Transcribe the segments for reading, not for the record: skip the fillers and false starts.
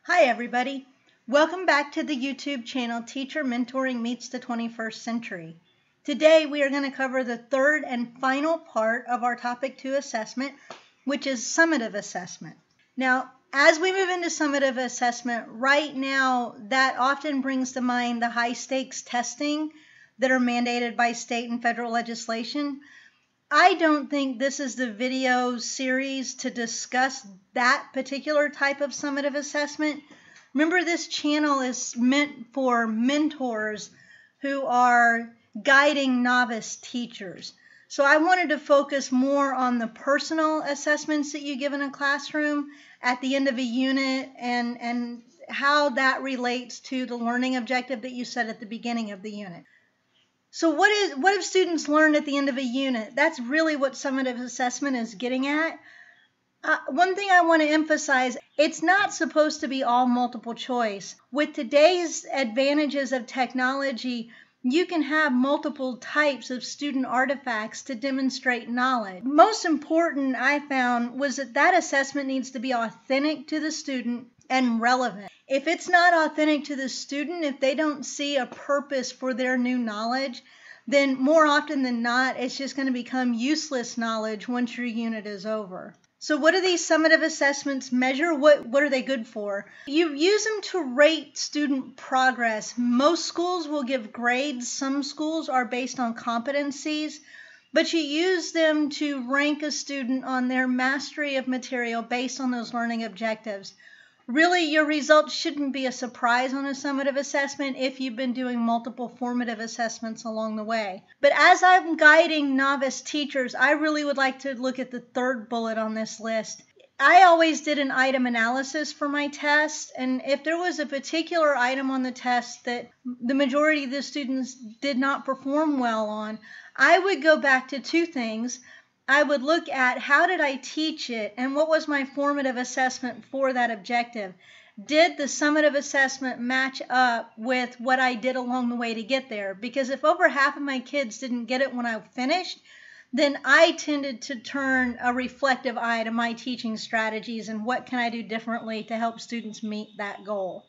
Hi everybody, welcome back to the YouTube channel Teacher Mentoring Meets the 21st Century. Today we are going to cover the third and final part of our Topic 2 assessment, which is summative assessment. Now, as we move into summative assessment, right now that often brings to mind the high stakes testing that are mandated by state and federal legislation. I don't think this is the video series to discuss that particular type of summative assessment. Remember, this channel is meant for mentors who are guiding novice teachers. So I wanted to focus more on the personal assessments that you give in a classroom at the end of a unit and how that relates to the learning objective that you set at the beginning of the unit. So what have students learned at the end of a unit? That's really what summative assessment is getting at. One thing I want to emphasize, it's not supposed to be all multiple choice. With today's advantages of technology, you can have multiple types of student artifacts to demonstrate knowledge. Most important, I found, was that assessment needs to be authentic to the student and relevant. If it's not authentic to the student, if they don't see a purpose for their new knowledge, then more often than not, it's just going to become useless knowledge once your unit is over. So what do these summative assessments measure? What are they good for? You use them to rate student progress. Most schools will give grades. Some schools are based on competencies, but you use them to rank a student on their mastery of material based on those learning objectives. Really, your results shouldn't be a surprise on a summative assessment if you've been doing multiple formative assessments along the way. But as I'm guiding novice teachers, I really would like to look at the third bullet on this list. I always did an item analysis for my test, and if there was a particular item on the test that the majority of the students did not perform well on, I would go back to two things. I would look at how did I teach it and what was my formative assessment for that objective. Did the summative assessment match up with what I did along the way to get there? Because if over half of my kids didn't get it when I finished, then I tended to turn a reflective eye to my teaching strategies and what can I do differently to help students meet that goal.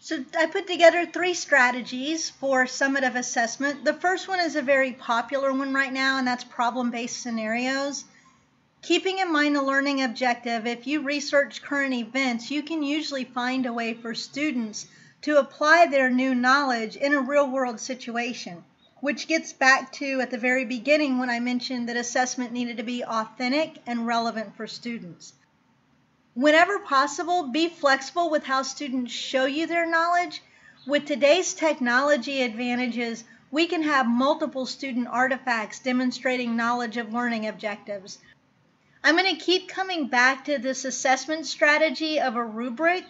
So I put together 3 strategies for summative assessment. The first one is a very popular one right now, and that's problem-based scenarios. Keeping in mind the learning objective, if you research current events, you can usually find a way for students to apply their new knowledge in a real-world situation, which gets back to at the very beginning when I mentioned that assessment needed to be authentic and relevant for students. Whenever possible, be flexible with how students show you their knowledge. With today's technology advantages, we can have multiple student artifacts demonstrating knowledge of learning objectives. I'm going to keep coming back to this assessment strategy of a rubric,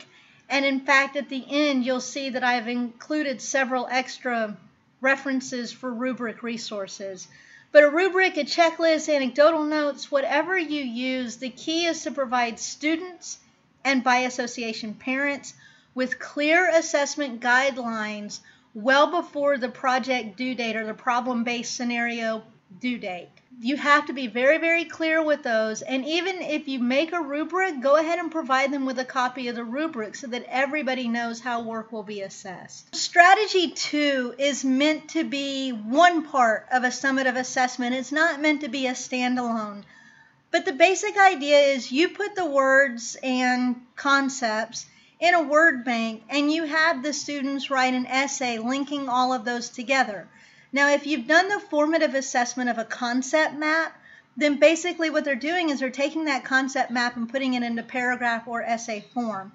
and in fact, at the end, you'll see that I've included several extra references for rubric resources. But a rubric, a checklist, anecdotal notes, whatever you use, the key is to provide students and by association parents with clear assessment guidelines well before the project due date or the problem-based scenario due date. You have to be very, very clear with those. And even if you make a rubric, go ahead and provide them with a copy of the rubric so that everybody knows how work will be assessed. Strategy 2 is meant to be one part of a summative assessment. It's not meant to be a standalone. But the basic idea is you put the words and concepts in a word bank and you have the students write an essay linking all of those together. Now, if you've done the formative assessment of a concept map, then basically what they're doing is they're taking that concept map and putting it into paragraph or essay form.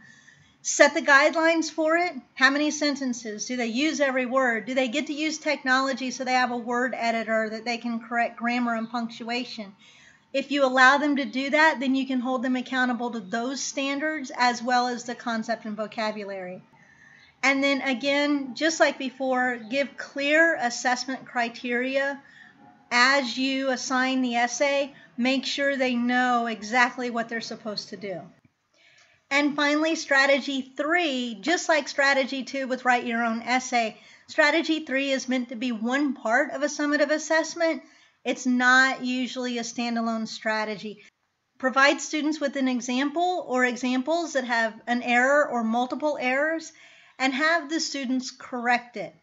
Set the guidelines for it. How many sentences? Do they use every word? Do they get to use technology so they have a word editor that they can correct grammar and punctuation? If you allow them to do that, then you can hold them accountable to those standards as well as the concept and vocabulary. And then again, just like before, give clear assessment criteria as you assign the essay. Make sure they know exactly what they're supposed to do. And finally, strategy 3, just like strategy 2 with write your own essay, strategy 3 is meant to be one part of a summative assessment. It's not usually a standalone strategy. Provide students with an example or examples that have an error or multiple errors, and have the students correct it.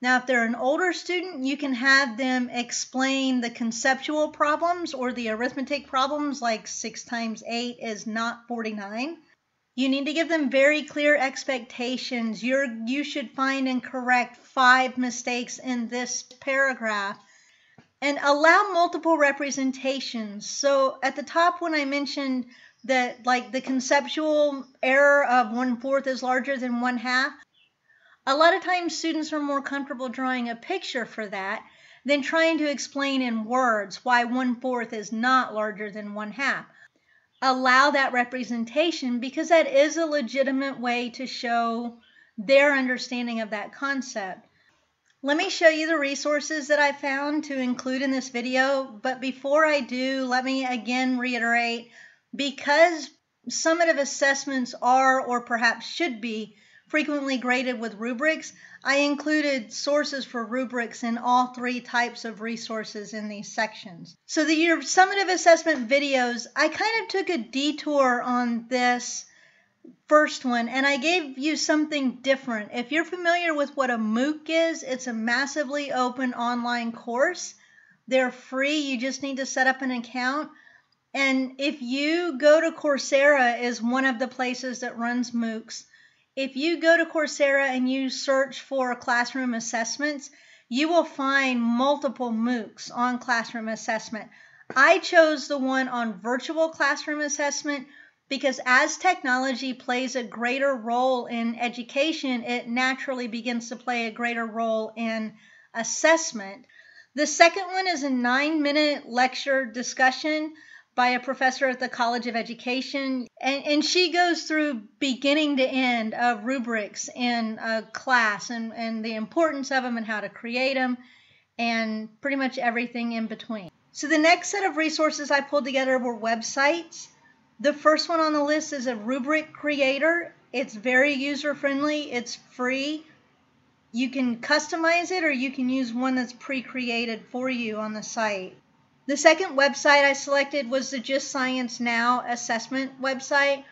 Now, if they're an older student, you can have them explain the conceptual problems or the arithmetic problems, like 6 times 8 is not 49. You need to give them very clear expectations. You should find and correct 5 mistakes in this paragraph, and allow multiple representations. So at the top, when I mentioned that, like, the conceptual error of 1/4 is larger than 1/2, a lot of times students are more comfortable drawing a picture for that than trying to explain in words why 1/4 is not larger than 1/2. Allow that representation, because that is a legitimate way to show their understanding of that concept. Let me show you the resources that I found to include in this video, but before I do, let me again reiterate, because summative assessments are, or perhaps should be, frequently graded with rubrics, I included sources for rubrics in all 3 types of resources in these sections. So your summative assessment videos, I kind of took a detour on this first one, and I gave you something different. If you're familiar with what a MOOC is, it's a massively open online course. They're free. You just need to set up an account. And if you go to Coursera, is one of the places that runs MOOCs. If you go to Coursera and you search for classroom assessments, you will find multiple MOOCs on classroom assessment. I chose the one on virtual classroom assessment because as technology plays a greater role in education, it naturally begins to play a greater role in assessment. The second one is a 9-minute lecture discussion by a professor at the College of Education, and she goes through beginning to end of rubrics in a class and the importance of them and how to create them and pretty much everything in between. So the next set of resources I pulled together were websites. The first one on the list is a rubric creator. It's very user-friendly. It's free. You can customize it, or you can use one that's pre-created for you on the site. The second website I selected was the Just Science Now assessment website.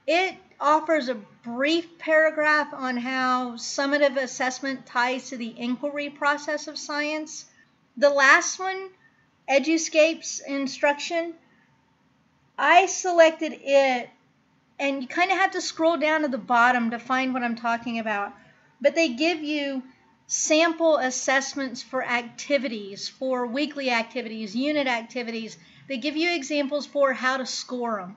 It offers a brief paragraph on how summative assessment ties to the inquiry process of science. The last one, Eduscape's instruction, I selected it, and you kind of have to scroll down to the bottom to find what I'm talking about. But they give you sample assessments for activities, for weekly activities, unit activities. They give you examples for how to score them.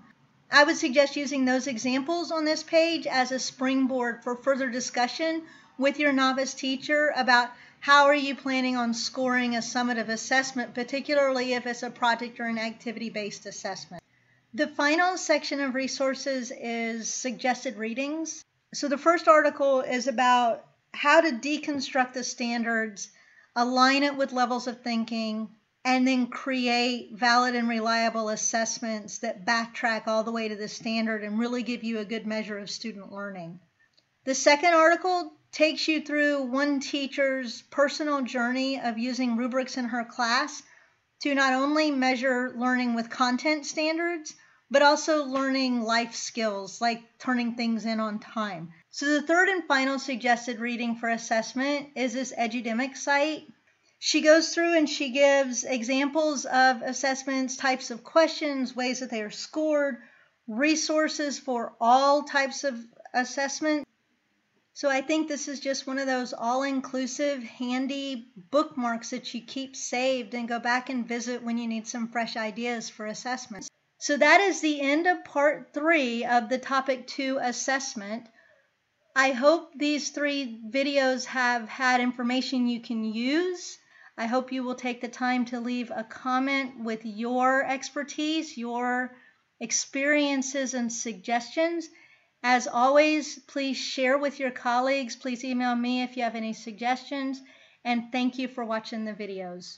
I would suggest using those examples on this page as a springboard for further discussion with your novice teacher about how are you planning on scoring a summative assessment, particularly if it's a project or an activity-based assessment. The final section of resources is suggested readings. So the first article is about how to deconstruct the standards, align it with levels of thinking, and then create valid and reliable assessments that backtrack all the way to the standard and really give you a good measure of student learning. The second article takes you through one teacher's personal journey of using rubrics in her class to not only measure learning with content standards, but also learning life skills like turning things in on time. So the third and final suggested reading for assessment is this Edudemic site. She goes through and she gives examples of assessments, types of questions, ways that they are scored, resources for all types of assessment. So I think this is just one of those all-inclusive, handy bookmarks that you keep saved and go back and visit when you need some fresh ideas for assessments. So that is the end of part 3 of the topic 2 assessment. I hope these 3 videos have had information you can use. I hope you will take the time to leave a comment with your expertise, your experiences and suggestions. As always, please share with your colleagues. Please email me if you have any suggestions. And thank you for watching the videos.